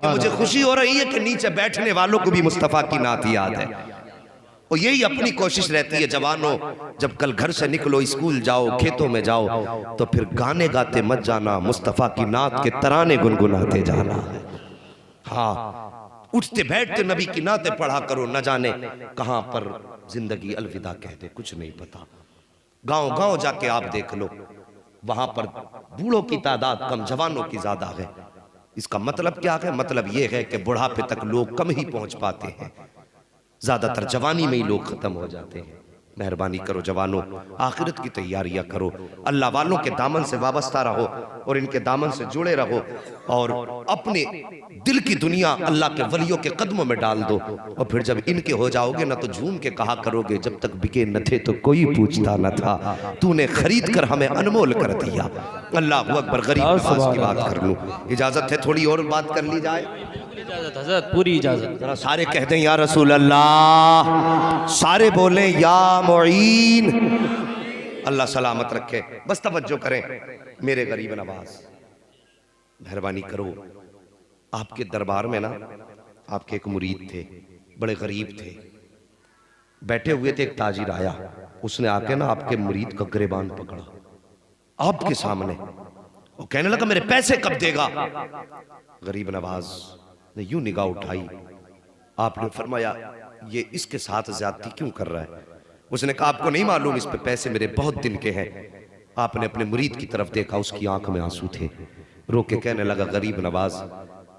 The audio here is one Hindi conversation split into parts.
मुझे खुशी हो रही है कि नीचे बैठने वालों को भी मुस्तफ़ा की नात याद है। और यही अपनी कोशिश रहती है जवानों, जब कल घर से निकलो, स्कूल जाओ, खेतों में जाओ, तो फिर गाने गाते मत जाना, मुस्तफ़ा की नात के तराने गुनगुनाते जाना। हाँ, उठते बैठते नबी की नातें पढ़ा करो, न जाने कहां पर जिंदगी अलविदा कह दे, कुछ नहीं पता। गांव गांव जाके आप देख लो, वहां पर बूढ़ों की तादाद कम, जवानों की ज्यादा है। इसका मतलब क्या है? मतलब यह है कि बुढ़ापे तक लोग कम ही पहुंच पाते हैं, ज्यादातर जवानी में ही लोग खत्म हो जाते हैं। मेहरबानी करो जवानों, आखिरत की तैयारियां करो, अल्लाह वालों के दामन से वाबस्ता रहो और इनके दामन से जुड़े रहो, और अपने दिल की दुनिया अल्लाह के वलियों के कदमों में डाल दो। और फिर जब इनके हो जाओगे ना, तो झूम के कहा करोगे, जब तक बिके न थे तो कोई पूछता न था, तूने खरीद कर हमें अनमोल कर दिया। अल्लाह अकबर। गरीब नवाज की बात कर लूं, इजाजत है थोड़ी और बात कर ली जाए? इजाजत हज़रत, पूरी इजाजत। जरा सारे कह दें या रसूल अल्लाह, सारे बोलें या मुईन। अल्लाह सलामत रखे। बस तवज्जो करें मेरे गरीब नवाज, मेहरबानी करो। आपके दरबार में ना आपके एक मुरीद थे, बड़े गरीब थे, बैठे हुए थे। एक ताजिर आया, उसने आके ना आपके मुरीद का गिरेबान पकड़ा आपके सामने, वो कहने लगा मेरे पैसे कब देगा? गरीब नवाज ने यूं निगाह उठाई, आपने फरमाया ये इसके साथ ज्यादती क्यों कर रहा है? उसने कहा आपको नहीं मालूम, इस पे पैसे मेरे बहुत दिन के हैं। आपने अपने मुरीद की तरफ देखा, उसकी आंख में आंसू थे। रो के कहने लगा गरीब नवाज,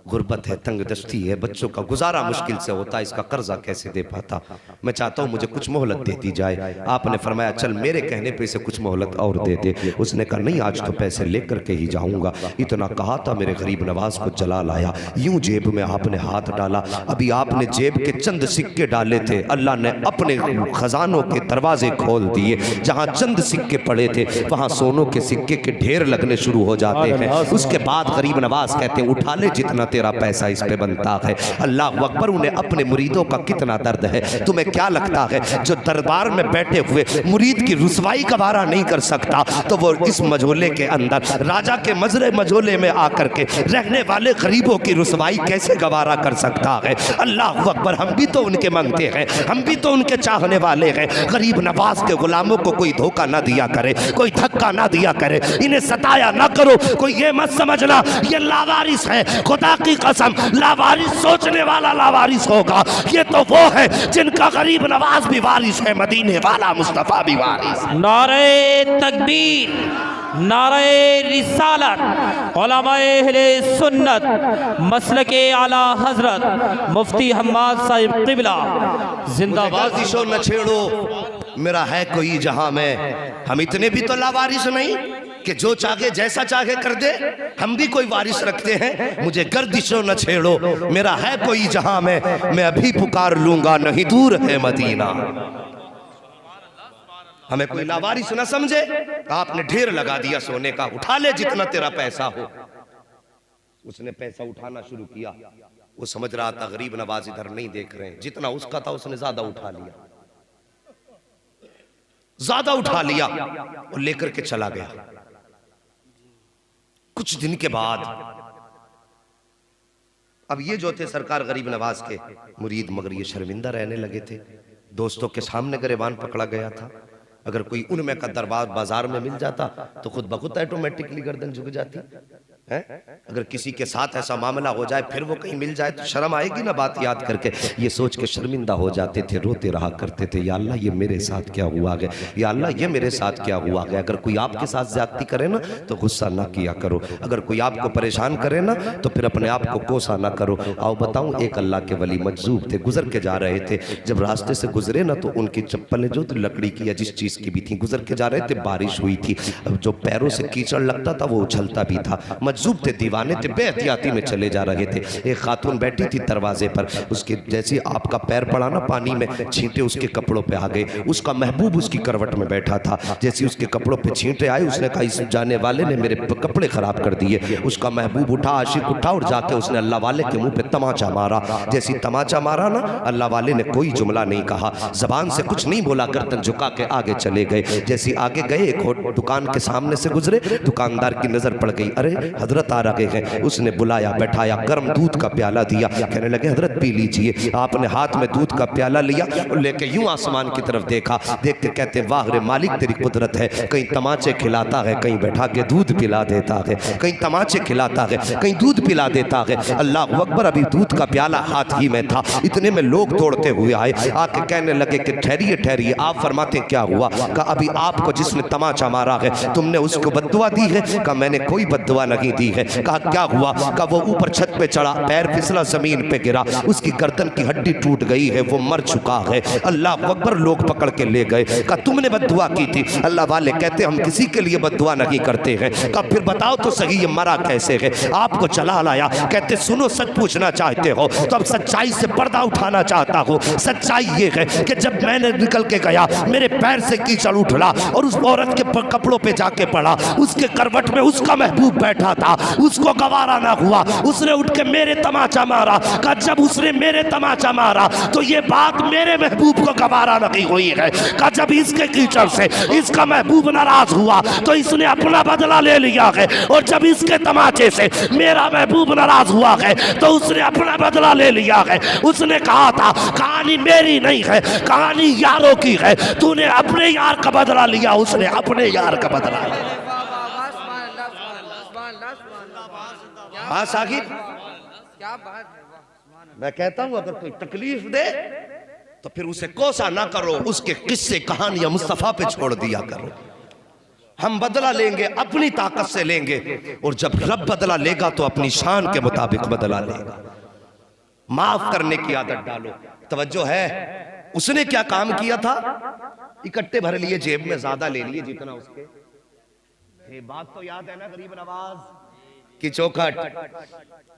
गुर्बत है, तंग दस्ती है, बच्चों का गुजारा मुश्किल से होता है, इसका कर्जा कैसे दे पाता? मैं चाहता हूं मुझे कुछ मोहलत दे दी जाए। आपने फरमाया चल मेरे कहने पे इसे कुछ मोहलत और दे दे। उसने कहा नहीं, आज तो पैसे लेकर के ही जाऊंगा। इतना कहा था मेरे गरीब नवाज को जलाल आया, यूं जेब में आपने हाथ डाला। अभी आपने जेब के चंद सिक्के डाले थे, अल्लाह ने अपने खजानों के दरवाजे खोल दिए। जहां चंद सिक्के पड़े थे वहां सोनों के सिक्के के ढेर लगने शुरू हो जाते हैं। उसके बाद गरीब नवाज कहते हैं उठा ले जितना तेरा पैसा इस पे बनता है। अल्लाह अकबर। उन्हें अपने मुरीदों का कितना दर्द है। तुम्हें क्या लगता है जो दरबार में बैठे हुए मुरीद की रुसवाई का वारा नहीं कर सकता, तो वो इस मझोले के अंदर राजा के मजरे मझोले में आकर के रहने वाले गरीबों की रुसवाई कैसे गवारा कर सकता है? अल्लाह अकबर। हम भी तो उनके मंगते हैं, हम भी तो उनके चाहने वाले हैं। गरीब नवाज के गुलामों को कोई धोखा ना दिया करे, कोई धक्का ना दिया करे, इन्हें सताया ना करो। कोई ये मत समझना ये लावारिस है, खुदा की कसम लावारिस सोचने वाला लावारिस होगा। ये तो वो है जिनका गरीब नवाज भी वारिस है, मदीने वाला मुस्तफा भी वारिस। नारे तकबीर, नारे रिसालत, उलमाए अहले सुन्नत, मसलके आला हजरत मुफ्ती हम्माद साहिब क़िबला जिंदाबाद। गर्दिशो न छेड़ो मेरा है कोई जहां में, हम इतने भी तो लावारिस नहीं कि जो चाहे जैसा चाहे कर दे। हम भी कोई वारिस रखते हैं। मुझे गर्दिशों न छेड़ो मेरा है कोई जहां में, मैं अभी पुकार लूंगा नहीं दूर है मदीना। हमें कोई लावारिस न समझे। आपने ढेर लगा दिया सोने का, उठा ले जितना तेरा पैसा हो। उसने पैसा उठाना शुरू किया। वो समझ रहा था गरीब नवाज इधर नहीं देख रहे हैं, जितना उसका था उसने ज्यादा उठा लिया, ज्यादा उठा लिया और लेकर के चला गया। कुछ दिन के बाद अब ये जो थे सरकार गरीब नवाज के मुरीद, मगर ये शर्मिंदा रहने लगे थे। दोस्तों के सामने गिरेबान पकड़ा गया था। अगर कोई उनमें का दरबार बाजार में मिल जाता तो खुद बखुद ऑटोमेटिकली गर्दन झुक जाती है। अगर किसी के साथ ऐसा मामला हो जाए, फिर वो कहीं मिल जाए तो शर्म आएगी ना बात याद करके। ये सोच के शर्मिंदा हो जाते थे, रोते रहा करते थे, या अल्लाह ये मेरे साथ क्या हुआ गया, या अल्लाह ये मेरे साथ क्या हुआ गया। अगर कोई आपके साथ ज्यादती करे ना तो गुस्सा ना किया करो, अगर कोई आपको परेशान करे ना तो फिर अपने आप को कोसा ना करो। आओ बताऊं, एक अल्लाह के वली मजजूब थे, गुजर के जा रहे थे। जब रास्ते से गुजरे ना तो उनकी चप्पलें जो लकड़ी की या जिस चीज की भी थी, गुजर के जा रहे थे, बारिश हुई थी। अब जो पैरों से कीचड़ लगता था वो उछलता भी था। मजजूब थे, दीवाने थे, बेहतियाती में चले जा रहे थे। एक खातून बैठी थी दरवाजे पर, उसके जैसे आपका पैर पड़ा ना पानी में, छींटे उसके कपड़ों पे आ गए। उसका महबूब उसकी करवट में बैठा था, जैसे उसके कपड़ों पे छींटे आए उसने कहा इस जाने वाले ने मेरे कपड़े खराब कर दिए। उसका महबूब उठा, आशिक उठा और जाके उसने अल्लाह वाले के मुंह पे तमाचा मारा। जैसी तमाचा मारा ना, अल्लाह वाले ने कोई जुमला नहीं कहा, जबान से कुछ नहीं बोला, गर्दन झुका के आगे चले गए। जैसे आगे गए एक दुकान के सामने से गुजरे, दुकानदार की नजर पड़ गई, अरे हजरत आ रहे हैं। उसने बुलाया, बैठाया, गर्म दूध का प्याला दिया, कहने लगे हजरत पी लीजिए। आपने हाथ में दूध का प्याला लिया और लेके यूं आसमान की तरफ देखा, देख के कहते वाह रे मालिक तेरी कुदरत है, कहीं तमाचे खिलाता है, कहीं बैठा के दूध पिला देता है, कहीं तमाचे खिलाता है, कहीं दूध पिला देता है। अल्लाह अकबर, अभी दूध का प्याला हाथ ही में था, इतने में लोग दौड़ते हुए आए, आके कहने लगे कि ठहरिए ठहरिए। आप फरमाते क्या हुआ? कहा अभी आपको जिसने तमाचा मारा है तुमने उसको बद्दुआ दी है? कहा मैंने कोई बद्दुआ नहीं दी है। कहा क्या हुआ? कहा वो ऊपर छत पे चढ़ा, पैर फिसला, जमीन पे गिरा, उसकी गर्दन की हड्डी टूट गई है, वो मर चुका है। अल्लाह अकबर, लोग पकड़ के ले गए। कहा तुमने बद्दुआ की थी? अल्लाह वाले कहते हम किसी के लिए बद्दुआ नहीं करते हैं। कहा फिर बताओ तो सही ये मरा कैसे है? आपको चला लाया, कहते सुनो सच पूछना चाहते हो तो अब सच्चाई से पर्दा उठाना चाहता हूँ। सच्चाई ये है कि जब मैंने निकल के गया, मेरे पैर से कीचड़ उठला और उस औरत के कपड़ों पे जाके पड़ा, उसके करवट में उसका महबूब बैठा था, उसको गवारा ना हुआ, उसने उठ के मेरे तमाचा मारा। कहा जब उसने मेरे तमाचा मारा तो ये बात मेरे महबूब को गवारा नहीं हुई है। कहा जब इसके कीचड़ से इसका महबूब नाराज हुआ तो इसने अपना बदला ले लिया है, और जब इसके तमाचे से मेरा महबूब नाराज हुआ है तो उसने अपना बदला ले लिया है। उसने कहा था कहानी मेरी नहीं है, कहानी यारों की है, तूने अपने यार का बदला लिया, उसने अपने यार का बदला लिया। हाँ साकिब, क्या बात है। मैं कहता हूं अगर कोई तकलीफ दे तो फिर उसे कोसा ना करो, उसके किस्से कहानियां मुस्तफा पे छोड़ दिया करो। हम बदला लेंगे अपनी ताकत से लेंगे, और जब रब बदला लेगा तो अपनी शान के मुताबिक बदला लेगा। माफ करने की आदत डालो। तवज्जो है, उसने क्या काम किया था? इकट्ठे भर लिए, जेब में ज्यादा ले लिए जितना उसके। ये बात तो याद है ना गरीब नवाज की चौखट,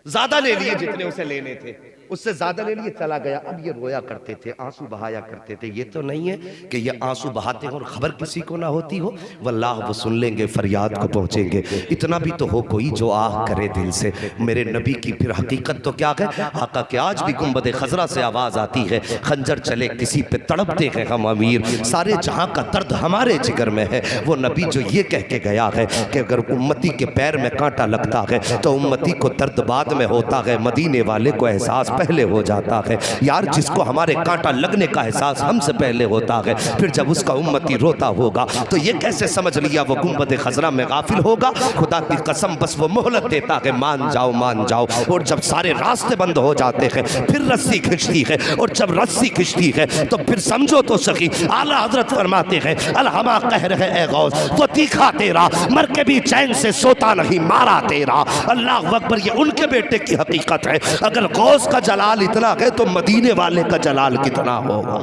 ज्यादा ले लिए जितने उसे लेने थे, उससे ज्यादा ले लिए, चला गया। अब ये रोया करते थे, आंसू बहाया करते थे। ये तो नहीं है कि ये आंसू बहाते हो और खबर किसी को ना होती हो, वल्लाह वो सुन लेंगे, फरियाद को पहुंचेंगे। इतना भी तो हो कोई जो आह करे दिल से। मेरे नबी की फिर हकीकत तो क्या है? आका के आज भी गुंबद खजरा से आवाज आती है, खंजर चले किसी पे तड़पते हैं हम अमीर, सारे जहां का दर्द हमारे जिगर में है। वो नबी जो ये कह के गया है कि अगर उम्मती के पैर में कांटा लगता है तो उम्मती को दर्द बाद में होता है, मदीने वाले को एहसास पहले हो जाता है। यार जिसको हमारे कांटा लगने का एहसास हमसे पहले होता है, फिर जब उसका उम्मती रोता होगा तो ये कैसे समझ लिया वो गुंबद खजरा में गाफिल होगा? खुदा की कसम बस वो मोहलत देता है, मान जाओ मान जाओ। और जब सारे रास्ते बंद हो जाते हैं फिर रस्सी खिंचती है, और जब रस्सी खिंचती है तो फिर समझो तो सही, आला हजरत फरमाते हैं अलहमा कह रहे ए गौस, वो तीखा तेरा मर के भी चैन से सोता नहीं, मारा तेरा। अल्लाह अकबर, ये उनके बेटे की हकीकत है। अगर गौस का जलाल इतना है तो मदीने वाले का जलाल कितना होगा?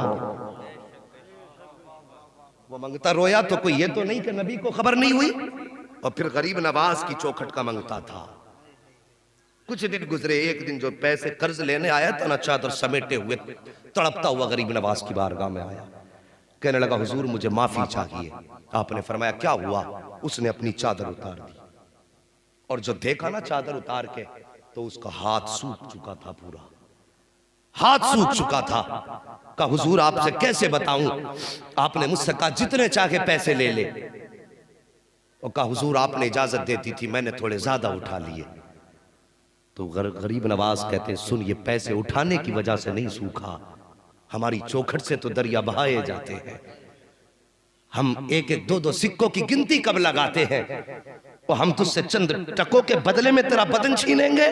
वो मंगता रोया तो कोई ये तो नहीं कि नबी को खबर नहीं हुई। और फिर गरीब नवाज की चौखट का मंगता था। कुछ दिन गुजरे, एक दिन जो पैसे कर्ज लेने आया था ना, चादर समेटे हुए तड़पता हुआ गरीब नवाज की बारगाह में आया, कहने लगा हुजूर मुझे माफी चाहिए। आपने फरमाया क्या हुआ? उसने अपनी चादर उतार दी, और जो देखा ना चादर उतार के तो उसका हाथ सूख चुका था, पूरा हाथ सूख चुका था। कहा हुजूर आपसे कैसे बताऊं? आपने मुझसे कहा जितने चाहे पैसे ले ले। और कहा हुजूर आपने इजाजत दे दी थी, मैंने थोड़े ज्यादा उठा लिए। तो गरीब नवाज कहते सुन, ये पैसे उठाने की वजह से नहीं सूखा, हमारी चौखट से तो दरिया बहाए जाते हैं। हम एक एक दो दो सिक्कों की गिनती कब लगाते हैं? और हम तुझसे चंद टकों के बदले में तेरा बदन छीनेंगे?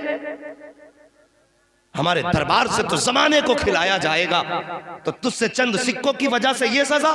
हमारे दरबार से तो जमाने को खिलाया जाएगा, तो तुझसे चंद सिक्कों की वजह से ये सजा?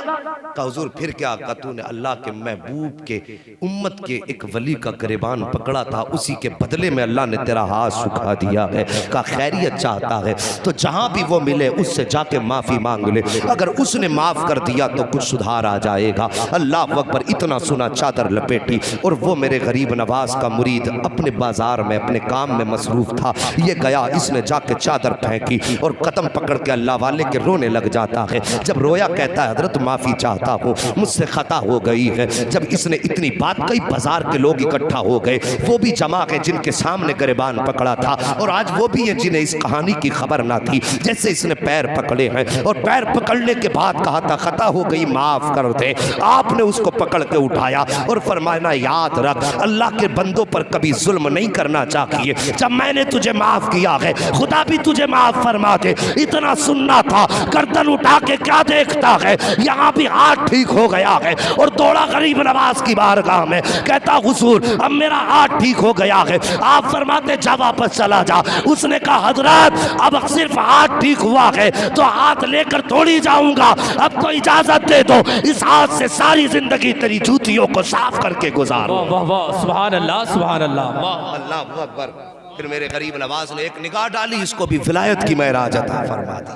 का हुजूर फिर क्या? का तूने अल्लाह के महबूब के उम्मत के एक वली का गिरबान पकड़ा था, उसी के बदले में अल्लाह ने तेरा हाथ सुखा दिया है। का खैरियत चाहता है तो जहां भी वो मिले उससे जाके माफी मांग ले, अगर उसने माफ कर दिया तो कुछ सुधार आ जाएगा। अल्लाह अकबर, इतना सुना चादर लपेटी, और वो मेरे गरीब नवाज का मुरीद अपने बाजार में अपने काम में मसरूफ था। ये गया, इसने जाके के चादर फेंकी और कदम पकड़ के अल्लाह वाले के रोने लग जाता है। जब रोया कहता है हजरत माफ़ी चाहता हूँ, मुझसे खता हो गई है। जब इसने इतनी बात कही बाजार के लोग इकट्ठा हो गए, वो भी जमा गए जिनके सामने गिरबान पकड़ा था, और आज वो भी है जिन्हें इस कहानी की खबर ना थी। जैसे इसने पैर पकड़े हैं और पैर पकड़ने के बाद कहा था खता हो गई माफ कर दे, आपने उसको पकड़ के उठाया और फरमाया याद रख अल्लाह के बंदों पर कभी जुल्म नहीं करना चाहिए। जब मैंने तुझे माफ किया है खुदा भी तुझे माफ फरमा दे। इतना सुनना था, गर्दन उठा के क्या देखता है, यहाँ भी हाथ ठीक हो गया है और दौड़ा गरीब नवाज की बारगाह में, कहता हुजूर अब मेरा हाथ ठीक हो गया है। आप फरमाते जा वापस चला जा। उसने कहा हजरत अब सिर्फ हाथ ठीक हुआ है तो हाथ लेकर थोड़ी जाऊंगा, अब तो इजाजत दे दो, इस हाथ से सारी जिंदगी तेरी जूतियों को साफ करके गुजारो। वाह वाह सुभान अल्लाह सुभान अल्लाह वाह अल्लाह अकबर। फिर मेरे गरीब नवाज ने एक निगाह डाली, इसको भी विलायत की महराज अता फरमा दी।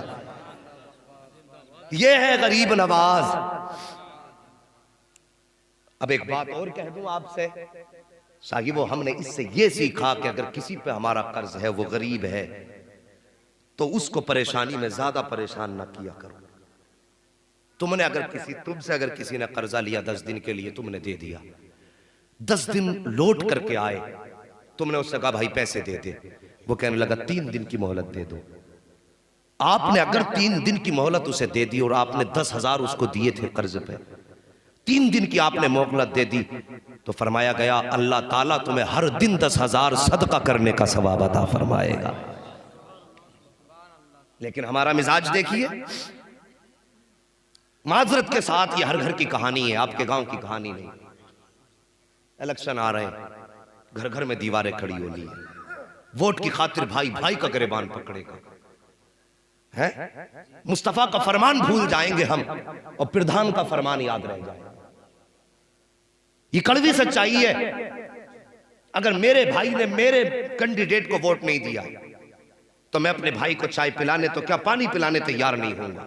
ये है गरीब नवाज। अब एक बात और कह दूं आपसे साहिबो, हमने इससे ये सीखा कि अगर किसी पे हमारा कर्ज है, वो गरीब है, तो उसको परेशानी में ज्यादा परेशान ना किया करो। तुमने अगर किसी ने कर्जा लिया 10 दिन के लिए, तुमने दे दिया, 10 दिन लौट करके आए, तुमने उससे कहा भाई पैसे दे दे, वो कहने लगा 3 दिन की मोहलत दे दो। आपने अगर 3 दिन की मोहलत उसे दे दी और आपने 10,000 उसको दिए थे कर्ज पे, 3 दिन की आपने मोहलत दे दी, तो फरमाया गया अल्लाह ताला तुम्हें हर दिन 10,000 सदका करने का सवाब अता फरमाएगा। लेकिन हमारा मिजाज देखिए, माजरत के साथ ये हर घर की कहानी है, आपके गांव की कहानी नहीं। इलेक्शन आ रहे हैं, घर घर में दीवारें खड़ी हो ली, वोट की खातिर भाई भाई का गिरबान पकड़ेगा, है मुस्तफा का फरमान भूल जाएंगे हम और प्रधान का फरमान याद रह जाएगा। ये कड़वी सच्चाई है। अगर मेरे भाई ने मेरे कैंडिडेट को वोट नहीं दिया तो मैं अपने भाई को चाय पिलाने तो क्या पानी पिलाने तैयार नहीं होऊंगा।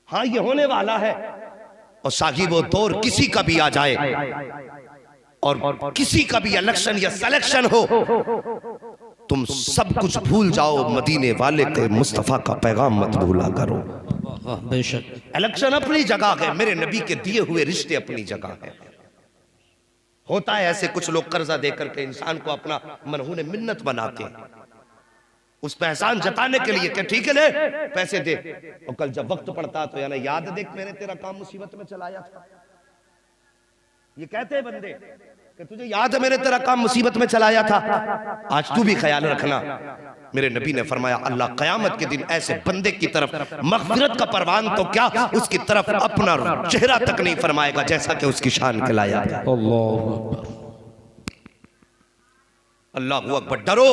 हाँ ये होने वाला है। और साहिब वो दौर किसी का भी आ जाए और किसी का भी इलेक्शन या सिलेक्शन हो, तुम सब कुछ भूल जाओ, मदीने वाले के मुस्तफा का पैगाम मत भूला करो। बेशक इलेक्शन अपनी जगह है, मेरे नबी के दिए हुए रिश्ते अपनी जगह है। होता है ऐसे कुछ लोग कर्जा देकर के इंसान को अपना मनहून मिन्नत बनाते हैं, उस पर एहसान जताने के लिए कि ठीक है ले पैसे दे, और कल जब वक्त पड़ता तो यानी याद देख मैंने तेरा काम मुसीबत में चलाया था। ये कहते हैं बंदे कि तुझे याद है मैंने तेरा काम मुसीबत में चलाया था, आज तू भी ख्याल रखना। मेरे नबी ने फरमाया अल्लाह क़यामत के दिन ऐसे बंदे की तरफ मग़फ़िरत का परवान तो क्या उसकी तरफ अपना चेहरा तक नहीं फरमाएगा जैसा कि उसकी शान के लाया। अल्लाह अकबर। डरो,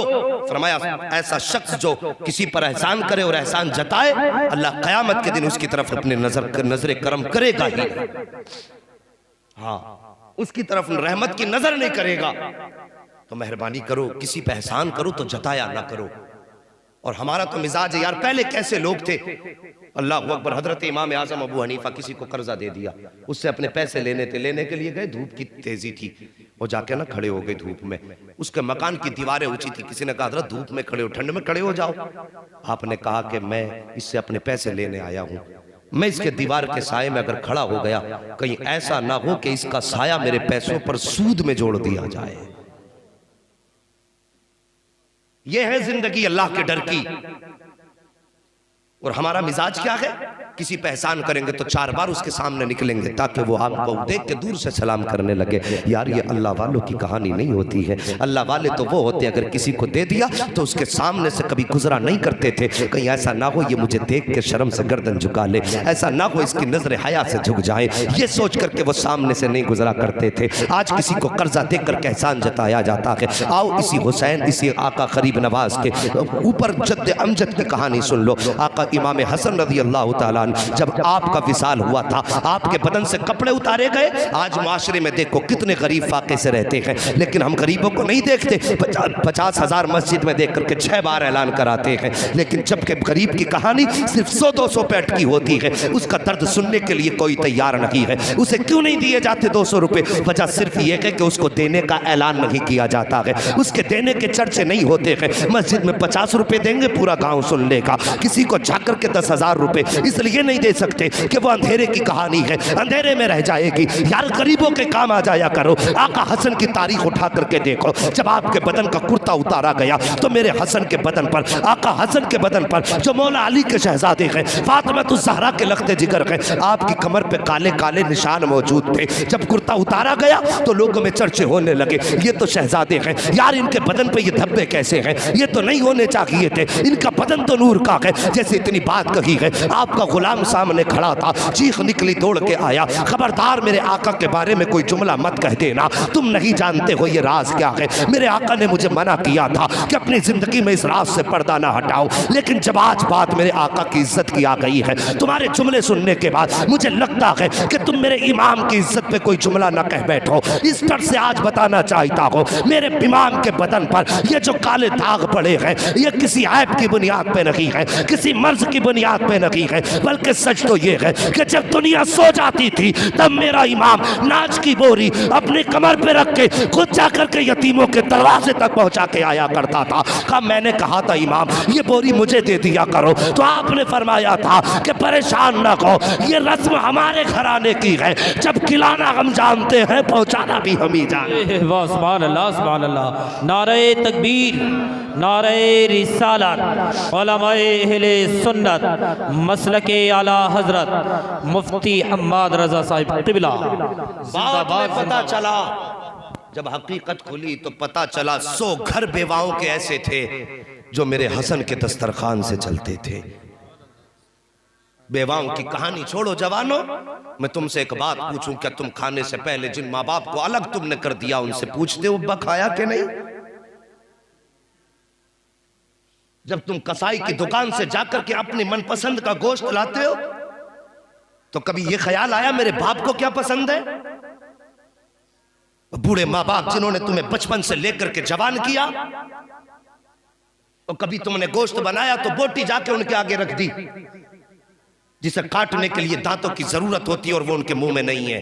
फरमाया ऐसा शख्स जो किसी पर एहसान करे और एहसान जताए, अल्लाह क़यामत के दिन उसकी तरफ अपने नजर करम करेगा ही। हाँ, उसकी तरफ रहमत की नजर नहीं करेगा। तो मेहरबानी करो, किसी पे एहसान करो तो जताया ना करो। और हमारा तो मिजाज है यार, पहले कैसे लोग थे, अल्लाह अकबर। हजरत इमाम आजम अबू हनीफा किसी को कर्जा दे दिया, उससे अपने पैसे लेने के लिए गए, धूप की तेजी थी, वो जाके ना खड़े हो गए धूप में, उसके मकान की दीवारें ऊंची थी, किसी ने कहा हजरत धूप में खड़े हो, ठंड में खड़े हो जाओ। आपने कहा कि मैं इससे अपने पैसे लेने आया हूं, मैं इसके दीवार के साए में अगर खड़ा हो गया, कहीं ऐसा ना हो कि इसका साया मेरे पैसों पर सूद में जोड़ दिया जाए। यह है जिंदगी अल्लाह के डर की। और हमारा मिजाज क्या है, किसी पे एहसान करेंगे तो 4 बार उसके सामने निकलेंगे ताकि वो आपको देख के दूर से सलाम करने लगे। यार ये अल्लाह वालों की कहानी नहीं होती है। अल्लाह वाले तो वो होते अगर किसी को दे दिया तो उसके सामने से कभी गुजरा नहीं करते थे, कहीं ऐसा ना हो ये मुझे देख के शर्म से गर्दन झुका ले, ऐसा ना हो इसकी नजर हया से झुक जाए, ये सोच करके वो सामने से नहीं गुजरा करते थे। आज किसी को कर्जा देख करके एहसान जताया जाता है। आओ इसी हुसैन, इसी आका गरीब नवाज के ऊपर जद्द अमजद की कहानी सुन लो। आका इमाम हसन रज़ी अल्लाह ताला अन्हु जब आपका विसाल हुआ था, आपके बदन से कपड़े उतारे गए। आज माशरे में देखो कितने गरीब फाके से रहते हैं, लेकिन हम गरीबों को नहीं देखते। 50,000 मस्जिद में देख करके 6 बार ऐलान कराते हैं, लेकिन जबकि गरीब की कहानी सिर्फ 100-200 पे अटकी होती है, उसका दर्द सुनने के लिए कोई तैयार नहीं है। उसे क्यों नहीं दिए जाते 200 रुपए? वजह सिर्फ ये है कि उसको देने का ऐलान नहीं किया जाता है, उसके देने के चर्चे नहीं होते हैं। मस्जिद में 50 रुपए देंगे, पूरा गांव सुन लेगा। किसी को जाकर के 10,000 रुपए इसलिए नहीं दे सकते कि वो अंधेरे की कहानी है, अंधेरे में रह जाएगी। यार गरीबों के काम आ जाया करो। आका हसन की तारीख उठा करके देखो, जब आपके बदन का कुर्ता उतारा गया तो मेरे हसन के बदन पर, आका हसन के बदन पर जो मौला अली के शहजादे हैं, फातिमा तो ज़हरा के लख्ते जिगर हैं, आपकी कमर पे काले काले निशान मौजूद थे। जब कुर्ता उतारा गया तो लोगों में चर्चे होने लगे, ये तो शहजादे हैं, यार इनके बदन पे ये धब्बे कैसे हैं, ये तो नहीं होने चाहिए थे, इनका बदन तो नूर का है। जैसे इतनी बात कही है, आपका गुलाम सामने खड़ा था, चीख निकली, दौड़ के आया, खबरदार मेरे आका के बारे में कोई जुमला मत कह देना, तुम नहीं जानते हो ये राज क्या है। मेरे आका ने मुझे मना किया था कि अपनी जिंदगी में इस राज से पर्दा ना हटाओ, लेकिन जब आज बात मेरे आका की इज्जत की आ गई है, तुम्हारे जुमले सुनने के बाद मुझे लगता है कि तुम मेरे इमाम की इज्जत पे कोई जुमला ना कह बैठो। इस डर से आज बताना चाहता हूँ, मेरे इमाम के बदन पर ये जो काले दाग पड़े हैं, ये किसी ऐब की बुनियाद पे नहीं है, किसी मर्ज की बुनियाद पे नहीं है, बल्कि सच तो ये है कि जब दुनिया सो जाती थी तब मेरा इमाम नाच की बोरी अपनी कमर पे रख के खुद जाकर के यतीमों के दरवाजे तक पहुंचा के आया करता था। कब मैंने कहा था इमाम ये बोरी मुझे दे दिया करो, तो आपने फरमाया था कि परेशान ना हो, ये रस्म हमारे घराने की है, जब खिलाना हम जानते हैं, पहुंचाना भी हम ही जानते हैं। वाह सुभान अल्लाह सुभान अल्लाह। नारे तकबीर, नारे रिसालत, उलमाए अहले सुन्नत, मसलके आला हजरत मुफ्ती हम्माद रजा साहिब क़िबला। बाद में पता चला, जब हकीकत खुली तो पता चला 100 घर बेवाओं के ऐसे थे जो मेरे हसन के दस्तरखान से चलते थे। बेवाओं की कहानी छोड़ो जवानों, मैं तुमसे एक बात पूछूं, क्या तुम खाने से पहले जिन माँ बाप को अलग तुमने कर दिया उनसे पूछते हो अब्बा खाया कि नहीं? जब तुम कसाई की दुकान से जाकर के अपनी मनपसंद का गोश्त लाते हो तो कभी यह ख्याल आया मेरे बाप को क्या पसंद है? बूढ़े माँ बाप जिन्होंने तुम्हें बचपन से लेकर के जवान किया, तो कभी तुमने गोश्त बनाया तो बोटी जाके उनके आगे रख दी, जिसे काटने के लिए दांतों की जरूरत होती है और वो उनके मुंह में नहीं है।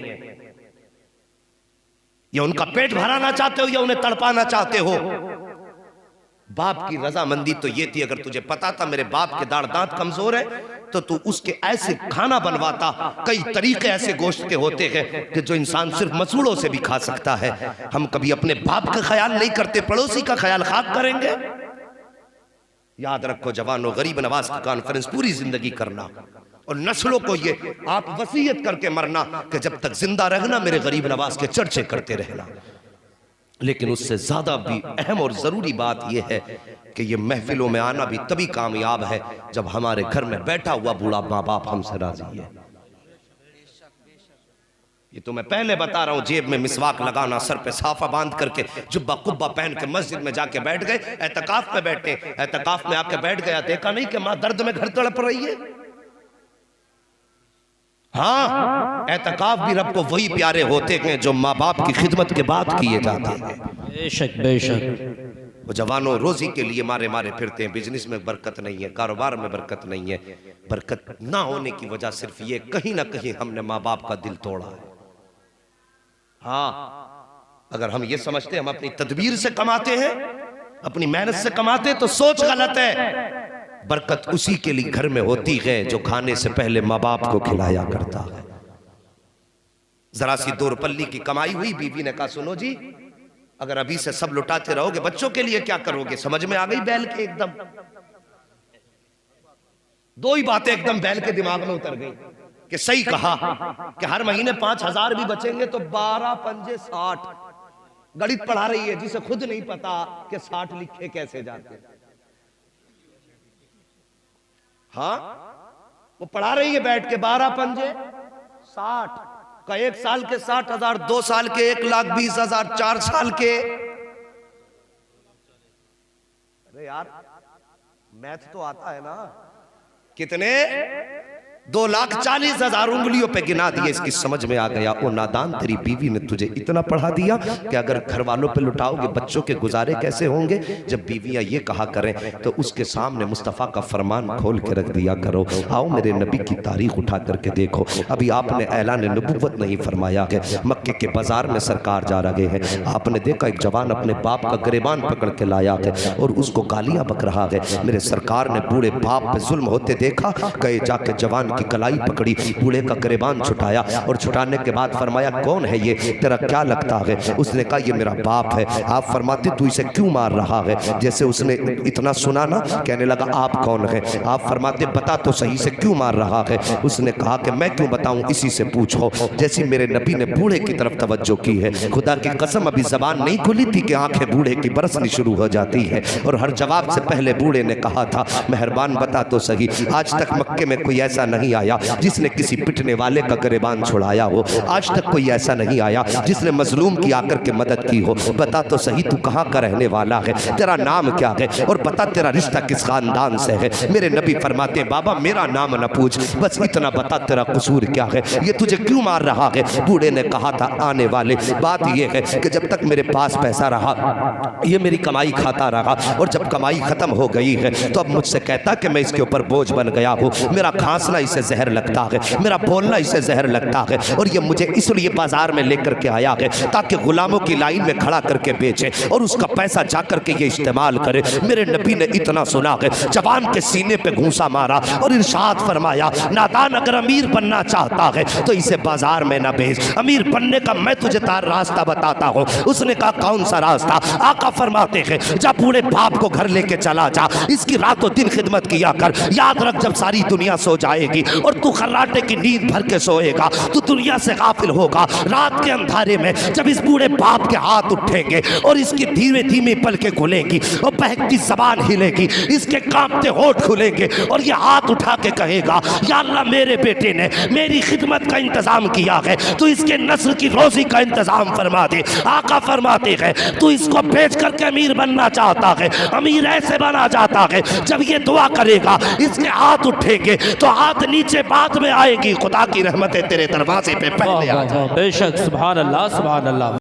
या उनका पेट भराना चाहते हो या उन्हें तड़पाना चाहते हो। बाप की रजामंदी तो ये थी, अगर तुझे पता था मेरे बाप के दाढ़ दांत कमजोर है तो तू उसके ऐसे खाना बनवाता। कई तरीके ऐसे गोश्त के होते हैं कि जो इंसान सिर्फ मसूड़ों से भी खा सकता है। हम कभी अपने बाप का ख्याल नहीं करते, पड़ोसी का ख्याल खाक करेंगे। याद रखो जवानों, गरीब नवाज की कॉन्फ्रेंस पूरी जिंदगी करना और नस्लों को ये आप वसीयत करके मरना कि जब तक जिंदा रहना मेरे गरीब नवाज के चर्चे करते रहना। लेकिन उससे ज्यादा भी अहम और जरूरी बात यह है कि ये महफिलों में आना भी तभी कामयाब है जब हमारे घर में बैठा हुआ बूढ़ा माँ बाप हमसे राजी है। ये तो मैं पहले बता रहा हूं, जेब में मिसवाक लगाना, सर पे साफा बांध करके जुब्बा कुब्बा पहन के मस्जिद में जाके बैठ गए, एतकाफ में बैठे, एतकाफ में आके बैठ गया, देखा नहीं कि माँ दर्द में घर तड़प रही है। हाँ, एतकाफ भी रब को वही प्यारे होते हैं जो माँ बाप की खिदमत के बाद किए जाते हैं। बेशक बेशक। वो जवानों रोजी के लिए मारे मारे फिरते हैं, बिजनेस में बरकत नहीं है, कारोबार में बरकत नहीं है। बरकत ना होने की वजह सिर्फ ये, कहीं ना कहीं हमने माँ बाप का दिल तोड़ा है। हाँ, अगर हम ये समझते हम अपनी तदबीर से कमाते हैं, अपनी मेहनत से कमाते, तो सोच गलत है। बरकत उसी के लिए घर में होती है जो खाने से पहले माँ बाप को खिलाया करता है। जरा सी 2 रुपल्ली की कमाई हुई, बीवी ने कहा सुनो जी, अगर अभी से सब लुटाते रहोगे बच्चों के लिए क्या करोगे? समझ में आ गई बैल के एकदम। 2 ही बातें एकदम बैल के दिमाग में उतर गई कि सही कहा कि हर महीने 5,000 भी बचेंगे तो 12 पंजे 60। गणित पढ़ा रही है जिसे खुद नहीं पता कि 60 लिखे कैसे जाते। हाँ, वो पढ़ा रही है बैठ के 12 पंजे 60 का, 1 साल के 60,000, 2 साल के 1,20,000, 4 साल के। अरे यार मैथ तो आता है ना, कितने? 2,40,000 उंगलियों पे गिना दिए। इसकी समझ में आ गया, ओ नादान, तेरी बीवी ने तुझे इतना पढ़ा दिया कि अगर घर वालों पे लुटाओगे बच्चों के गुजारे कैसे होंगे। जब बीवियां ये कहा करें तो उसके सामने मुस्तफ़ा का फरमान खोल के रख दिया करो। आओ मेरे नबी की तारीख उठा करके देखो। अभी आपने ऐलान नबुव्वत नहीं फरमाया है, मक्के के बाजार में सरकार जा रहे हैं। आपने देखा एक जवान अपने बाप का गिरेबान पकड़ के लाया है और उसको गालियां बक रहा है। मेरे सरकार ने बूढ़े बाप पे जुल्म होते देखा, गए जाके जवान की कलाई पकड़ी, बूढ़े का गिरेबान छुटाया और छुटाने के बाद फरमाया कौन है ये, तेरा क्या लगता है? उसने कहा ये मेरा बाप है। आप फरमाते तू इसे क्यों मार रहा है? जैसे उसने इतना सुना ना, कहने लगा आप कौन है? आप फरमाते बता तो सही से क्यों मार रहा है? उसने कहा कि मैं क्यों बताऊं, इसी से पूछो। जैसे मेरे नबी ने बूढ़े की तरफ तवज्जो की है, खुदा की कसम अभी जबान नहीं खुली थी कि आंखें बूढ़े की बरसनी शुरू हो जाती है। और हर जवाब से पहले बूढ़े ने कहा था मेहरबान बता तो सही, आज तक मक्के में कोई ऐसा नहीं आया जिसने किसी पिटने वाले का गिरेबान छुड़ाया हो। आज तक कोई ऐसा नहीं आया जिसने मजलूम की आकर के मदद की हो। बता तो सही तू कहाँ का रहने वाला है, तेरा नाम क्या है और बता तेरा रिश्ता किस खानदान से है। मेरे नबी फरमाते बाबा मेरा नाम न पूछ, बस इतना बता तेरा कसूर क्या है, ये तुझे क्यों मार रहा है? बूढ़े ने कहा था आने वाले, बात यह है कि जब तक मेरे पास पैसा रहा ये मेरी कमाई खाता रहा और जब कमाई खत्म हो गई है तो अब मुझसे कहता कि मैं इसके ऊपर बोझ बन गया हूँ। मेरा खांसना इसे जहर लगता है, मेरा बोलना इसे जहर लगता है और ये मुझे इसलिए बाजार में लेकर के आया है ताकि गुलामों की लाइन में खड़ा करके बेचे और उसका पैसा जाकर के ये इस्तेमाल करे। मेरे नबी ने इतना सुना है, जवान के सीने पे घूंसा मारा और इरशाद फरमाया नादान अगर अमीर बनना चाहता है तो इसे बाजार में ना भेज, अमीर बनने का मैं तुझे तार रास्ता बताता हूँ। उसने कहा कौन सा रास्ता? आका फरमाते हैं जा बूढ़े बाप को घर लेके चला जा, इसकी रातों दिन खिदमत किया कर। याद रख जब सारी दुनिया सो जाएगी और तू खर्राटे की नींद भर के सोएगा तो दुनिया से गाफिल होगा। रात के अंधारे में जब इस बूढ़े बाप के हाथ उठेंगे और इसकी धीमे धीमे पलकें खुलेंगी और बहकती जबान हिलेगी, इसके कांपते होठ खुलेंगे और ये हाथ उठा के कहेगा या अल्लाह मेरे बेटे ने मेरी खिदमत का इंतजाम किया है, तो इसके नस्ल की रोजी का इंतजाम फरमा दे। आका फरमाते हैं तू इसको बेच करके अमीर बनना चाहता है, अमीर ऐसे बना जाता है जब ये दुआ करेगा इसके हाथ उठेंगे तो हाथ नीचे बाद में आएगी। खुदा की रहमतें तेरे दरवाजे पे पहले आ जाए। बेशक सुभान अल्लाह सुभान अल्लाह।